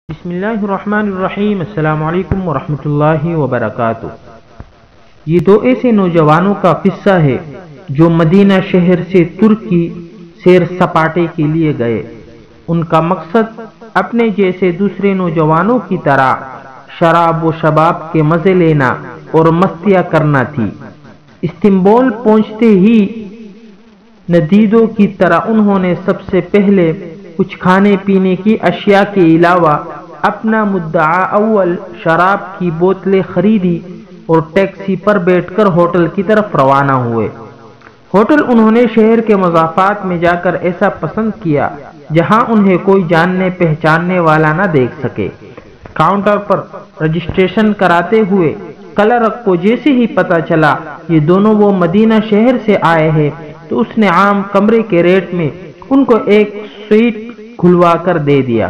بسم اللہ الرحمن الرحیم۔ السلام علیکم ورحمۃ اللہ وبرکاتہ۔ یہ دو ایسے نوجوانوں کا قصہ ہے جو مدینہ شہر سے ترکی سیر سپاٹے کے لیے گئے۔ ان کا مقصد اپنے جیسے دوسرے نوجوانوں کی طرح شراب و شباب کے مزے لینا اور مستیاں کرنا تھی۔ استنبول پہنچتے ہی ندیدوں کی طرح انہوں نے سب سے پہلے کچھ کھانے پینے کی اشیاء کے علاوہ اپنا مدعا اول شراب کی بوتلیں خریدی اور ٹیکسی پر بیٹھ کر ہوٹل کی طرف روانہ ہوئے۔ ہوٹل انہوں نے شہر کے مضافات میں جا کر ایسا پسند کیا جہاں انہیں کوئی جاننے پہچاننے والا نہ دیکھ سکے۔ کاؤنٹر پر رجسٹریشن کراتے ہوئے کلرک کو جیسے ہی پتہ چلا یہ دونوں وہ مدینہ شہر سے آئے ہیں تو اس نے عام کمرے کے ریٹ میں ان کو ایک سویٹ کھلوا کر دے دیا۔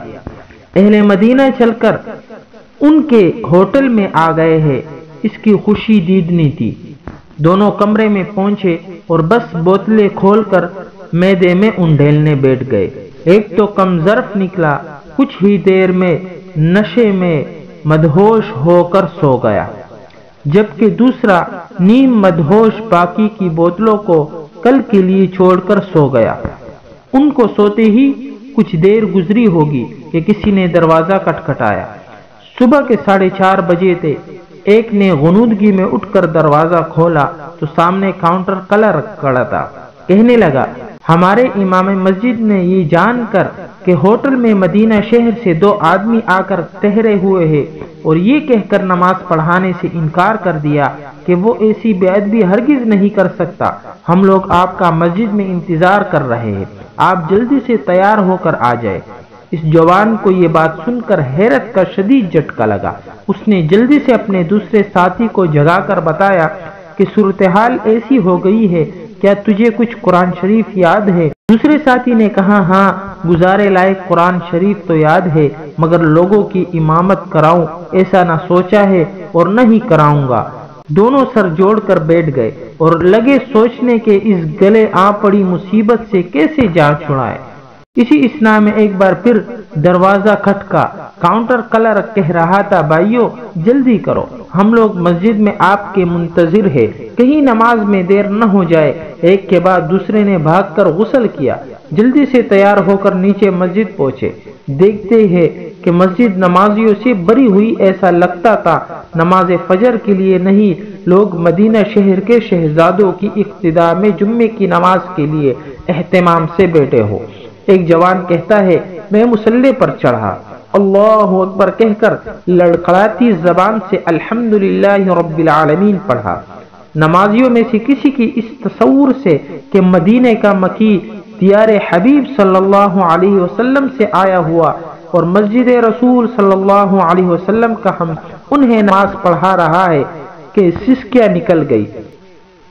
اہل مدینہ چل کر ان کے ہوٹل میں آ گئے ہیں، اس کی خوشی دیدنی تھی۔ دونوں کمرے میں پہنچے اور بس بوتلیں کھول کر میدے میں انڈیلنے بیٹھ گئے۔ ایک تو کم ظرف نکلا، کچھ ہی دیر میں نشے میں مدہوش ہو کر سو گیا، جبکہ دوسرا نیم مدہوش باقی کی بوتلوں کو کل کے لیے چھوڑ کر سو گیا۔ ان کو سوتے ہی کچھ دیر گزری ہوگی کہ کسی نے دروازہ کھٹکھٹایا۔ صبح کے 4:30 بجے تھے۔ ایک نے غنودگی میں اٹھ کر دروازہ کھولا تو سامنے کاؤنٹر کلرک کھڑا تھا۔ کہنے لگا، ہمارے امام مسجد نے یہ جان کر کہ ہوٹل میں مدینہ شہر سے 2 آدمی آ کر ٹھہرے ہوئے ہیں اور یہ کہہ کر نماز پڑھانے سے انکار کر دیا کہ وہ ایسی بے ادبی ہرگز نہیں کر سکتا۔ ہم لوگ آپ کا مسجد میں انتظار کر رہے ہیں، آپ جلدی سے تیار ہو کر آ جائے۔ اس جوان کو یہ بات سن کر حیرت کا شدید جھٹکا لگا۔ اس نے جلدی سے اپنے دوسرے ساتھی کو جگا کر بتایا کہ صورتحال ایسی ہو گئی ہے، کیا تجھے کچھ قرآن شریف یاد ہے؟ دوسرے ساتھی نے کہا، ہاں، گزارے لائق قرآن شریف تو یاد ہے، مگر لوگوں کی امامت کراؤں ایسا نہ سوچا ہے اور نہ ہی کراؤں گا۔ دونوں سر جوڑ کر بیٹھ گئے اور لگے سوچنے کہ اس گلے آ پڑی مصیبت سے کیسے جان چھڑائے۔ اسی اثنا میں ایک بار پھر دروازہ کھٹکا۔ کاؤنٹر کلرک کہہ رہا تھا، بھائیو جلدی کرو، ہم لوگ مسجد میں آپ کے منتظر ہیں، کہیں نماز میں دیر نہ ہو جائے۔ ایک کے بعد دوسرے نے بھاگ کر غسل کیا، جلدی سے تیار ہو کر نیچے مسجد پہنچے۔ دیکھتے ہیں کہ مسجد نمازیوں سے بھری ہوئی، ایسا لگتا تھا نماز فجر کے لیے نہیں، لوگ مدینہ شہر کے شہزادوں کی اقتداء میں جمعے کی نماز کے لیے اہتمام سے بیٹھے ہو۔ ایک جوان کہتا ہے، میں مصلی پر چڑھا، اللہ اکبر کہہ کر لڑکھڑاتی زبان سے الحمدللہ رب العالمین پڑھا۔ نمازیوں میں سے کسی کی اس تصور سے کہ مدینہ کا مکی دیار حبیب صلی اللہ علیہ وسلم سے آیا ہوا اور مسجد رسول صلی اللہ علیہ وسلم کا ہم انہیں نماز پڑھا رہا ہے کہ سسکیاں نکل گئی۔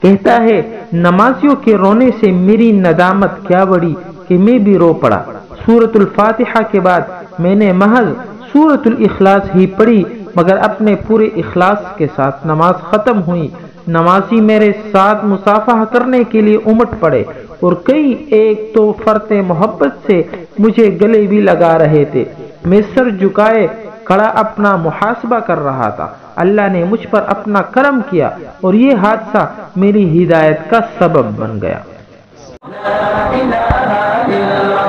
کہتا ہے، نمازیوں کے رونے سے میری ندامت کیا بڑی کہ میں بھی رو پڑا۔ سورۃ الفاتحہ کے بعد میں نے محض سورۃ الاخلاص ہی پڑھی، مگر اپنے پورے اخلاص کے ساتھ نماز ختم ہوئی۔ نمازی میرے ساتھ مصافحہ کرنے کے لیے امٹ پڑے اور کئی ایک تو فرط محبت سے مجھے گلے بھی لگا رہے تھے۔ میں سر جھکائے کھڑا اپنا محاسبہ کر رہا تھا۔ اللہ نے مجھ پر اپنا کرم کیا اور یہ حادثہ میری ہدایت کا سبب بن گیا۔ لا الہ الا